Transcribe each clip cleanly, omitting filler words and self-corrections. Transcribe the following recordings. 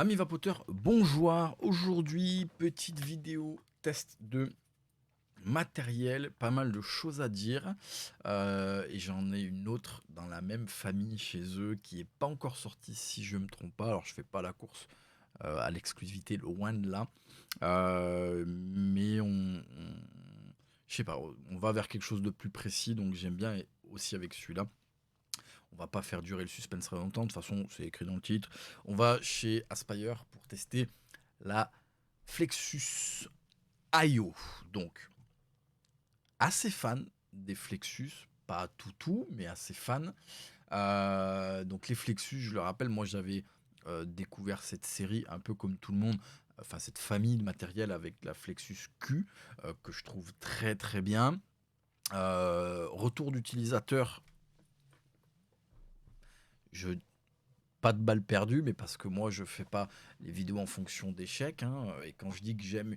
Amis vapoteurs, bonjour. Aujourd'hui, petite vidéo test de matériel, pas mal de choses à dire. Et j'en ai une autre dans la même famille chez eux qui est pas encore sortie si je me trompe pas. Alors je fais pas la course à l'exclusivité, loin de là. Mais je sais pas, on va vers quelque chose de plus précis, donc j'aime bien et aussi avec celui-là. On va pas faire durer le suspense très longtemps, de toute façon c'est écrit dans le titre. On va chez Aspire pour tester la Flexus IO. Donc, assez fan des Flexus, pas tout, mais assez fan. Donc les Flexus, je le rappelle, moi j'avais découvert cette série un peu comme tout le monde, enfin cette famille de matériel avec la Flexus Q, que je trouve très très bien. Retour d'utilisateur, je pas de balle perdue, mais parce que moi, je fais pas les vidéos en fonction d'échecs, hein, et quand je dis que j'aime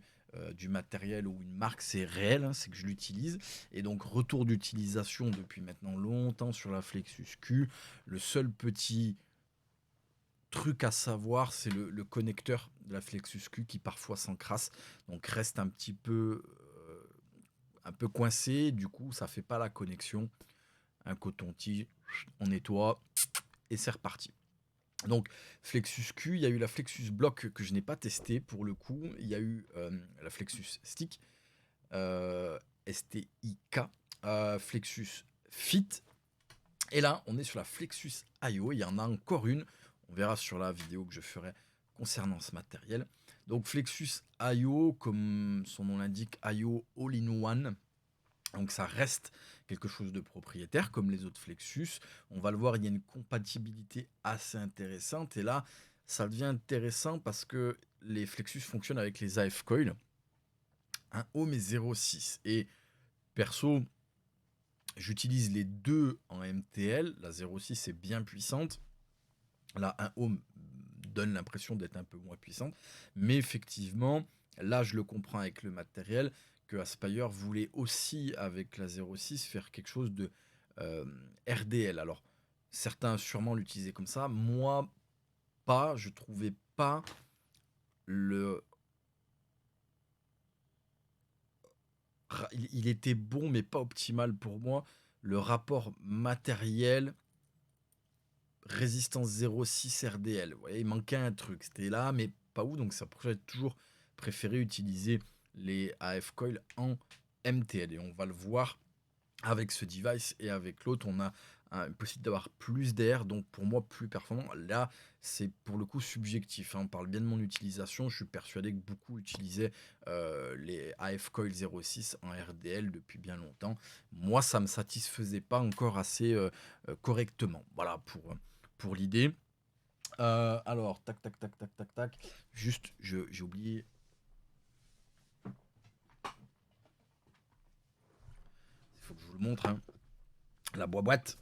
du matériel ou une marque, c'est réel, hein, c'est que je l'utilise. Et donc, retour d'utilisation depuis maintenant longtemps sur la Flexus Q. Le seul petit truc à savoir, c'est le connecteur de la Flexus Q qui parfois s'encrasse, donc reste un peu coincé. Du coup, ça fait pas la connexion. Un coton-tige, on nettoie et c'est reparti. Donc, Flexus Q, il y a eu la Flexus Block que je n'ai pas testé pour le coup. Il y a eu la Flexus Stick, STIK, Flexus Fit. Et là, on est sur la Flexus IO. Il y en a encore une. On verra sur la vidéo que je ferai concernant ce matériel. Donc, Flexus IO, comme son nom l'indique, IO All-in-One. Donc ça reste quelque chose de propriétaire comme les autres Flexus. On va le voir, il y a une compatibilité assez intéressante. Et là, ça devient intéressant parce que les Flexus fonctionnent avec les AF Coil, un Ohm et 0,6. Et perso, j'utilise les deux en MTL. La 0,6 est bien puissante. Là, un Ohm donne l'impression d'être un peu moins puissante. Mais effectivement, là, je le comprends avec le matériel, que Aspire voulait aussi, avec la 0,6, faire quelque chose de RDL. Alors, certains sûrement l'utilisaient comme ça. Moi, pas. Je trouvais pas le... Il était bon, mais pas optimal pour moi. Le rapport matériel résistance 0,6 RDL. Vous voyez, il manquait un truc. C'était là, mais pas où. Donc, c'est pour ça que j'ai toujours préféré utiliser les AF Coil en MTL. Et on va le voir avec ce device et avec l'autre. On a une possibilité d'avoir plus d'air, donc pour moi plus performant. Là, c'est pour le coup subjectif, hein. On parle bien de mon utilisation. Je suis persuadé que beaucoup utilisaient les AF Coil 06 en RDL depuis bien longtemps. Moi, ça me satisfaisait pas encore assez correctement. Voilà pour l'idée. Alors, tac, tac, tac, tac, tac, tac. Juste, j'ai oublié. Il faut que je vous le montre, hein. La boîte.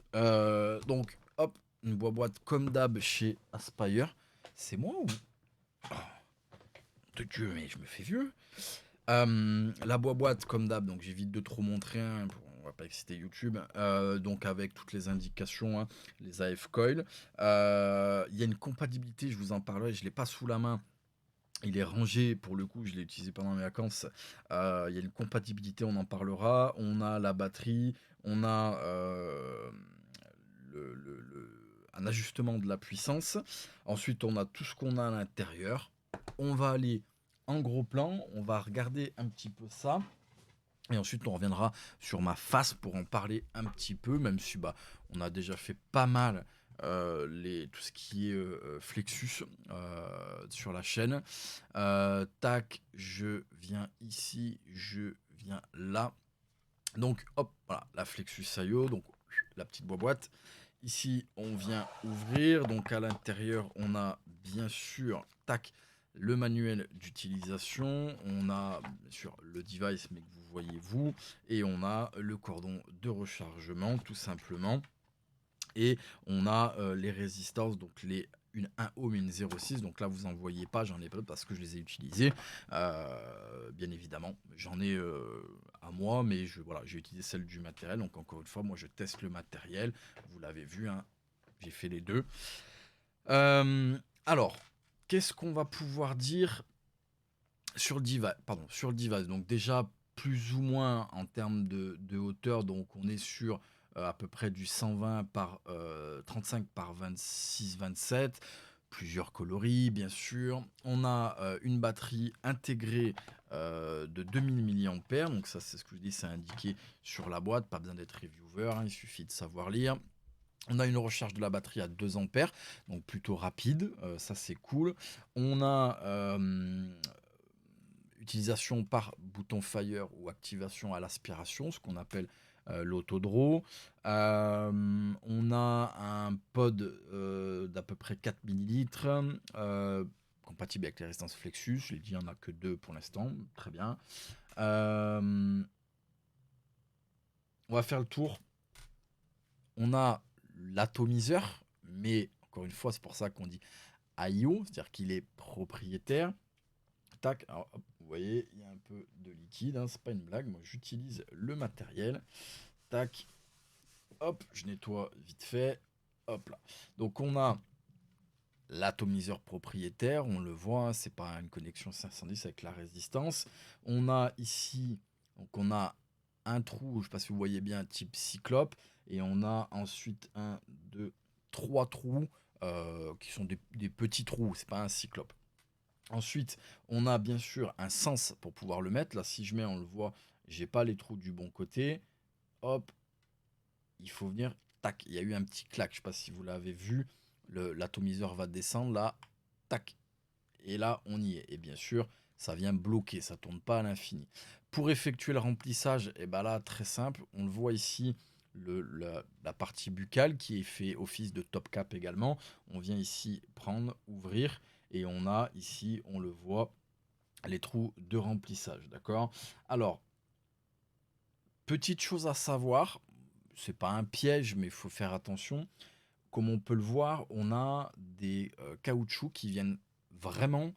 Donc, hop, une boîte comme d'hab chez Aspire. C'est moi ou... De Dieu, mais je me fais vieux. La boîte comme d'hab, donc j'évite de trop montrer, hein, on va pas exciter YouTube. Donc avec toutes les indications, hein, les AF Coil. Il y a une compatibilité, je vous en parlerai, je l'ai pas sous la main. Il est rangé, pour le coup, je l'ai utilisé pendant mes vacances. Il y a une compatibilité, on en parlera. On a la batterie, on a un ajustement de la puissance. Ensuite, on a tout ce qu'on a à l'intérieur. On va aller en gros plan, on va regarder un petit peu ça. Et ensuite, on reviendra sur ma face pour en parler un petit peu, même si bah, on a déjà fait pas mal tout ce qui est Flexus sur la chaîne. Tac, je viens ici, je viens là. Donc, hop, voilà, la Flexus IO, donc la petite boîte. Ici, on vient ouvrir. Donc, à l'intérieur, on a bien sûr, tac, le manuel d'utilisation. On a bien sûr le device, mais que vous voyez vous. Et on a le cordon de rechargement, tout simplement. Et on a les résistances, donc une 1 ohm et une 0,6. Donc là, vous en voyez pas, j'en ai pas parce que je les ai utilisées. Bien évidemment, j'en ai à moi, mais voilà, j'ai utilisé celle du matériel. Donc encore une fois, moi, je teste le matériel. Vous l'avez vu, hein, j'ai fait les deux. Alors, Qu'est-ce qu'on va pouvoir dire sur le device? Pardon, sur le device. Donc déjà, plus ou moins en termes de hauteur, donc on est sur à peu près du 120 par 35 par 26-27. Plusieurs coloris, bien sûr. On a une batterie intégrée de 2000 mAh. Donc ça, c'est ce que je dis, c'est indiqué sur la boîte. Pas besoin d'être reviewer, hein, il suffit de savoir lire. On a une recharge de la batterie à 2 ampères, donc plutôt rapide, ça c'est cool. On a utilisation par bouton fire ou activation à l'aspiration, ce qu'on appelle l'autodraw. On a un pod d'à peu près 4 millilitres, compatible avec les résistances Flexus. Je l'ai dit, il n'y en a que 2 pour l'instant, très bien. On va faire le tour. On a l'atomiseur, mais encore une fois, c'est pour ça qu'on dit IO, c'est-à-dire qu'il est propriétaire. Tac, alors, hop, vous voyez, il y a un peu de liquide, hein, c'est pas une blague, moi j'utilise le matériel. Tac, hop, je nettoie vite fait, hop là. Donc on a l'atomiseur propriétaire, on le voit, hein, c'est pas une connexion 510 avec la résistance. On a ici, donc on a un trou, je sais pas si vous voyez bien, type cyclope, et on a ensuite 1, 2, 3 trous qui sont des petits trous, c'est pas un cyclope. Ensuite, on a bien sûr un sens pour pouvoir le mettre. Là, si je mets, on le voit, j'ai pas les trous du bon côté. Hop, il faut venir. Tac, il y a eu un petit clac. Je sais pas si vous l'avez vu. L'atomiseur va descendre là. Tac. Et là, on y est. Et bien sûr, ça vient bloquer. Ça tourne pas à l'infini. Pour effectuer le remplissage, et ben là, très simple. On le voit ici. La partie buccale qui est fait office de top cap également. On vient ici prendre, ouvrir et on a ici, on le voit, les trous de remplissage, d'accord? Alors, petite chose à savoir, c'est pas un piège, mais il faut faire attention. Comme on peut le voir, on a des caoutchoucs qui viennent vraiment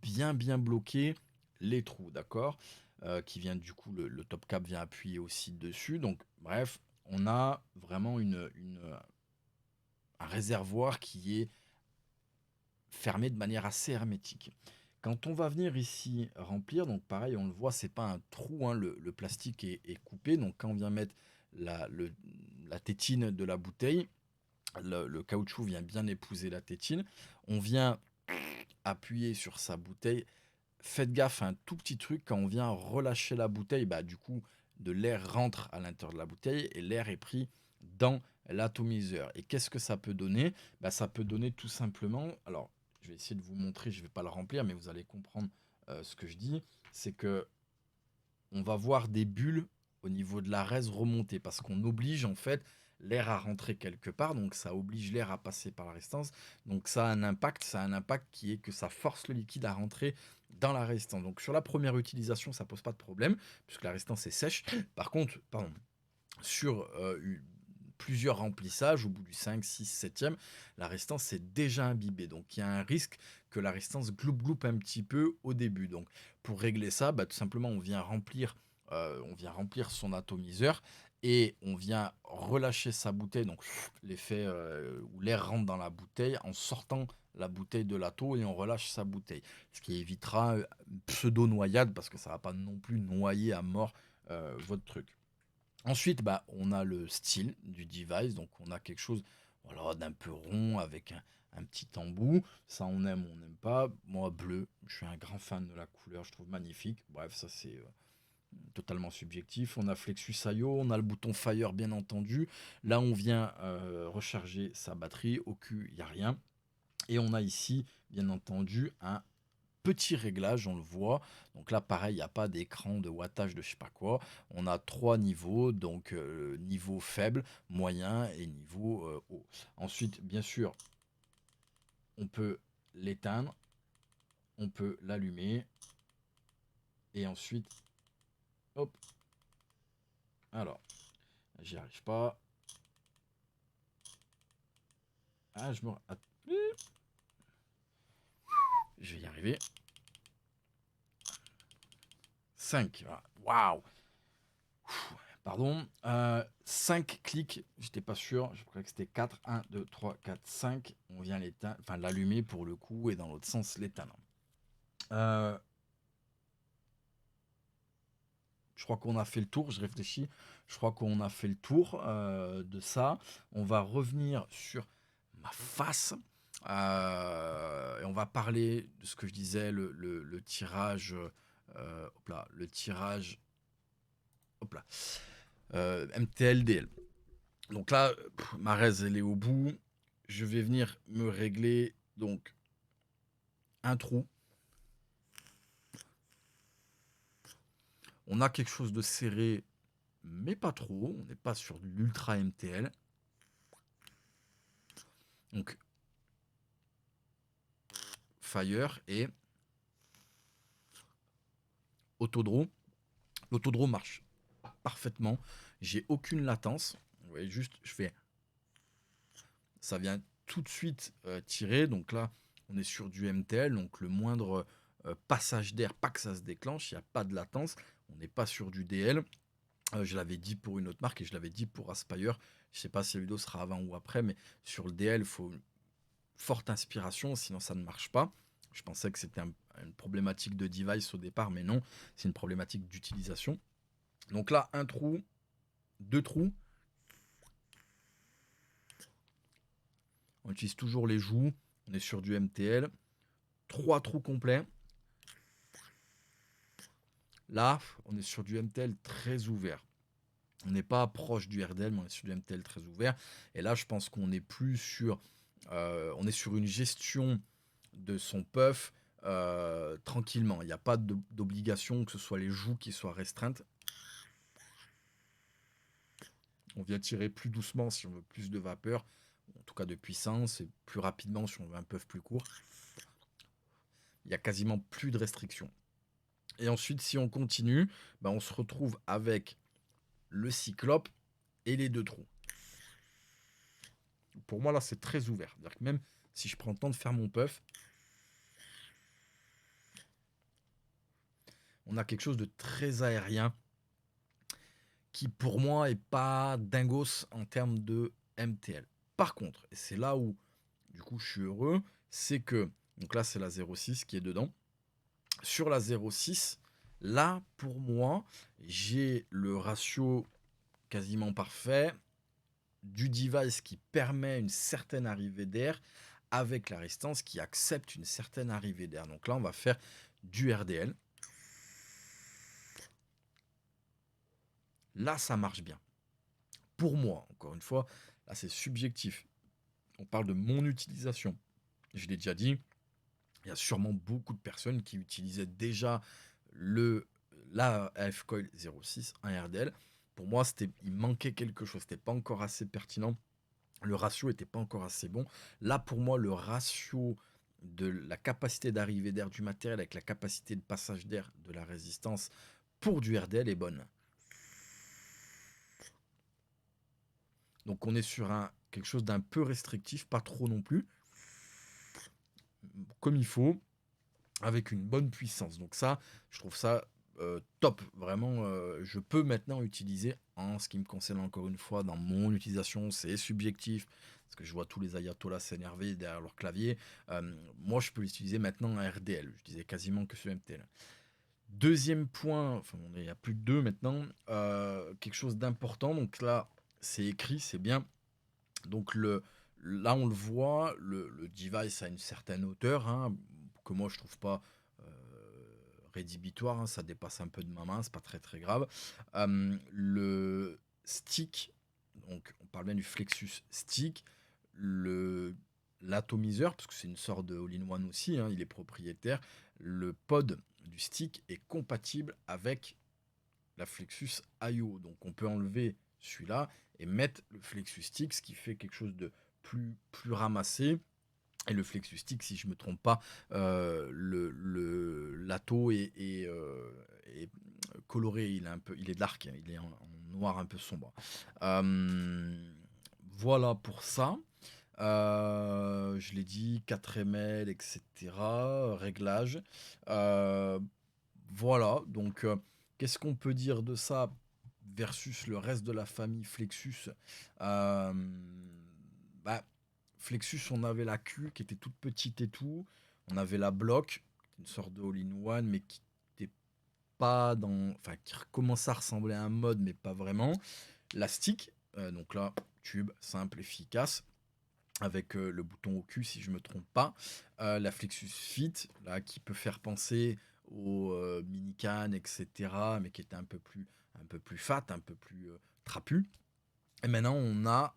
bien bloquer les trous, d'accord? Qui vient du coup, le top cap vient appuyer aussi dessus. Donc, bref, on a vraiment un réservoir qui est fermé de manière assez hermétique. Quand on va venir ici remplir, donc pareil, on le voit, c'est pas un trou, hein, le plastique est coupé. Donc quand on vient mettre la tétine de la bouteille, le caoutchouc vient bien épouser la tétine. On vient appuyer sur sa bouteille. Faites gaffe à un tout petit truc, quand on vient relâcher la bouteille, bah, du coup, de l'air rentre à l'intérieur de la bouteille et l'air est pris dans l'atomiseur. Et qu'est-ce que ça peut donner? Bah, ça peut donner tout simplement, alors je vais essayer de vous montrer, je ne vais pas le remplir, mais vous allez comprendre ce que je dis, c'est que on va voir des bulles au niveau de la raise remonter parce qu'on oblige en fait l'air à rentrer quelque part, donc ça oblige l'air à passer par la résistance, donc ça a un impact qui est que ça force le liquide à rentrer dans la résistance. Donc sur la première utilisation, ça pose pas de problème puisque la résistance est sèche. Par contre, pardon, sur plusieurs remplissages, au bout du 5, 6, 7e, la résistance est déjà imbibée. Donc il y a un risque que la résistance gloupe un petit peu au début. Donc pour régler ça, bah, tout simplement, on vient remplir son atomiseur et on vient relâcher sa bouteille. Donc l'effet où l'air rentre dans la bouteille en sortant la bouteille de l'atto et on relâche sa bouteille. Ce qui évitera une pseudo-noyade parce que ça va pas non plus noyer à mort votre truc. Ensuite, bah, on a le style du device, donc on a quelque chose, voilà, d'un peu rond avec un petit embout. Ça, on aime ou on n'aime pas. Moi, bleu, je suis un grand fan de la couleur, je trouve magnifique. Bref, ça c'est totalement subjectif. On a Flexus IO, on a le bouton Fire, bien entendu. Là, on vient recharger sa batterie. Au cul, il n'y a rien. Et on a ici, bien entendu, un petit réglage, on le voit. Donc là, pareil, il n'y a pas d'écran de wattage de je sais pas quoi. On a 3 niveaux, donc niveau faible, moyen et niveau haut. Ensuite, bien sûr, on peut l'éteindre, on peut l'allumer. Et ensuite, hop, alors, j'y arrive pas. Ah, je vais y arriver. 5, voilà. Waouh! Pardon, 5 clics, j'étais pas sûr, je croyais que c'était 4. 1, 2, 3, 4, 5. On vient l'éteindre, enfin l'allumer pour le coup, et dans l'autre sens l'éteindre. Je crois qu'on a fait le tour, je réfléchis. Je crois qu'on a fait le tour de ça. On va revenir sur ma face. Et on va parler de ce que je disais, le tirage. Hop là, le tirage. Hop là. MTLDL. Donc là, ma raise, elle est au bout. Je vais venir me régler donc un trou. On a quelque chose de serré, mais pas trop. On n'est pas sur de l'ultra MTL. Donc, Fire et Autodraw. L'autodraw marche parfaitement. J'ai aucune latence. Vous voyez, juste, je fais. Ça vient tout de suite tirer. Donc là, on est sur du MTL. Donc le moindre passage d'air, pas que ça se déclenche, il n'y a pas de latence. On n'est pas sur du DL. Je l'avais dit pour une autre marque et je l'avais dit pour Aspire. Je ne sais pas si la vidéo sera avant ou après, mais sur le DL, il faut une forte inspiration, sinon ça ne marche pas. Je pensais que c'était une problématique de device au départ, mais non, c'est une problématique d'utilisation. Donc là, un trou, deux trous. On utilise toujours les joues. On est sur du MTL. Trois trous complets. Là, on est sur du MTL très ouvert. On n'est pas proche du RDL, mais on est sur du MTL très ouvert. Et là, je pense qu'on est plus sur... on est sur une gestion de son puff tranquillement. Il n'y a pas d'obligation que ce soit les joues qui soient restreintes. On vient tirer plus doucement si on veut plus de vapeur, en tout cas de puissance, et plus rapidement si on veut un puff plus court. Il n'y a quasiment plus de restrictions. Et ensuite, si on continue, ben on se retrouve avec le cyclope et les deux trous. Pour moi, là, c'est très ouvert. C'est-à-dire que même si je prends le temps de faire mon puff, on a quelque chose de très aérien qui, pour moi, est pas dingos en termes de MTL. Par contre, et c'est là où, du coup, je suis heureux, c'est que, donc là, c'est la 0.6 qui est dedans. Sur la 0.6, là, pour moi, j'ai le ratio quasiment parfait du device qui permet une certaine arrivée d'air avec la résistance qui accepte une certaine arrivée d'air. Donc là, on va faire du RDL. Là, ça marche bien. Pour moi, encore une fois, là, c'est subjectif. On parle de mon utilisation. Je l'ai déjà dit, il y a sûrement beaucoup de personnes qui utilisaient déjà la AF Coil 06 en RDL. Pour moi, il manquait quelque chose. C'était pas encore assez pertinent. Le ratio n'était pas encore assez bon. Là, pour moi, le ratio de la capacité d'arrivée d'air du matériel avec la capacité de passage d'air de la résistance pour du RDL est bonne. Donc on est sur quelque chose d'un peu restrictif, pas trop non plus, comme il faut, avec une bonne puissance. Donc ça, je trouve ça top. Vraiment, je peux maintenant utiliser, en ce qui me concerne encore une fois, dans mon utilisation, c'est subjectif, parce que je vois tous les ayatollahs s'énerver derrière leur clavier. Moi, je peux l'utiliser maintenant en RDL. Je disais quasiment que sur MTL. Deuxième point, enfin, il y a plus de deux maintenant, quelque chose d'important. Donc là, c'est écrit, c'est bien. Donc là, on le voit, le device a une certaine hauteur, hein, que moi je trouve pas rédhibitoire, hein, ça dépasse un peu de ma main, c'est pas très très grave. Le stick, donc on parle bien du Flexus Stick, l'atomiseur, parce que c'est une sorte de all-in-one aussi, hein, il est propriétaire, le pod du stick est compatible avec la Flexus IO. Donc on peut enlever celui-là et mettre le Flexus Stick, ce qui fait quelque chose de plus ramassé. Et le Flexus Stick, si je ne me trompe pas, l'atto est coloré, il est dark, il est en noir un peu sombre. Voilà pour ça. Je l'ai dit, 4 ml, etc. Réglage. Voilà, donc qu'est-ce qu'on peut dire de ça? versus le reste de la famille Flexus. Euh, bah, Flexus, on avait la Q qui était toute petite et tout. On avait la Block, une sorte de all-in-one, mais qui n'était pas dans. Enfin, qui commençait à ressembler à un mode, mais pas vraiment. La Stick, donc là, tube, simple, efficace, avec le bouton au cul, si je me trompe pas. La Flexus Fit, là, qui peut faire penser au mini-can, etc., mais qui était un peu plus fat, un peu plus trapu. Et maintenant, on a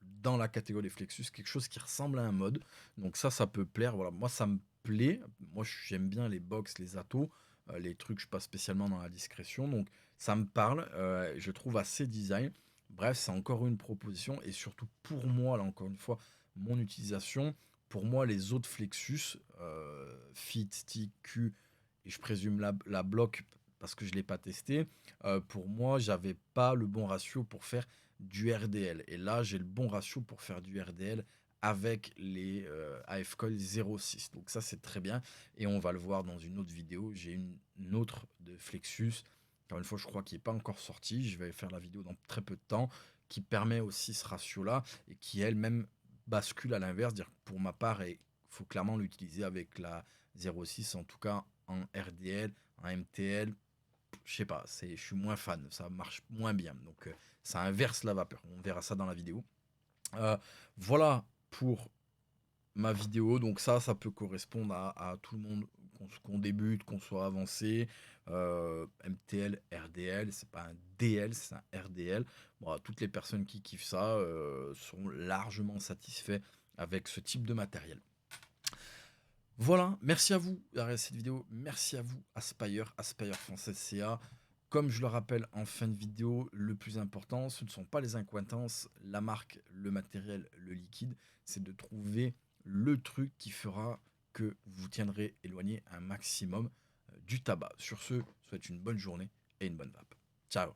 dans la catégorie Flexus quelque chose qui ressemble à un mode. Donc ça peut plaire. Voilà, moi, ça me plaît. Moi, j'aime bien les box, les atos, les trucs, je suis pas spécialement dans la discrétion. Donc ça me parle. Je trouve assez design. Bref, c'est encore une proposition. Et surtout pour moi, là encore une fois, mon utilisation. Pour moi, les autres Flexus, Fit, Stick, Q, et je présume la bloc parce que je ne l'ai pas testé, pour moi, j'avais pas le bon ratio pour faire du RDL. Et là, j'ai le bon ratio pour faire du RDL avec les AF-Coil 06. Donc ça, c'est très bien. Et on va le voir dans une autre vidéo. J'ai une autre de Flexus. Encore une fois, je crois qu'il n'est pas encore sorti. Je vais faire la vidéo dans très peu de temps, qui permet aussi ce ratio-là et qui elle-même bascule à l'inverse. Dire que pour ma part, il faut clairement l'utiliser avec la 06, en tout cas en RDL, en MTL. Je sais pas, je suis moins fan, ça marche moins bien. Donc ça inverse la vapeur. On verra ça dans la vidéo. Euh, voilà pour ma vidéo. Donc ça peut correspondre à tout le monde, qu'on débute, qu'on soit avancé. MTL, RDL, c'est pas un DL, c'est un RDL. Bon, toutes les personnes qui kiffent ça sont largement satisfaits avec ce type de matériel. Voilà, merci à vous d'avoir regardé cette vidéo. Merci à vous, Aspire Française CA. Comme je le rappelle en fin de vidéo, le plus important, ce ne sont pas les accointances, la marque, le matériel, le liquide. C'est de trouver le truc qui fera que vous tiendrez éloigné un maximum du tabac. Sur ce, je vous souhaite une bonne journée et une bonne vape. Ciao.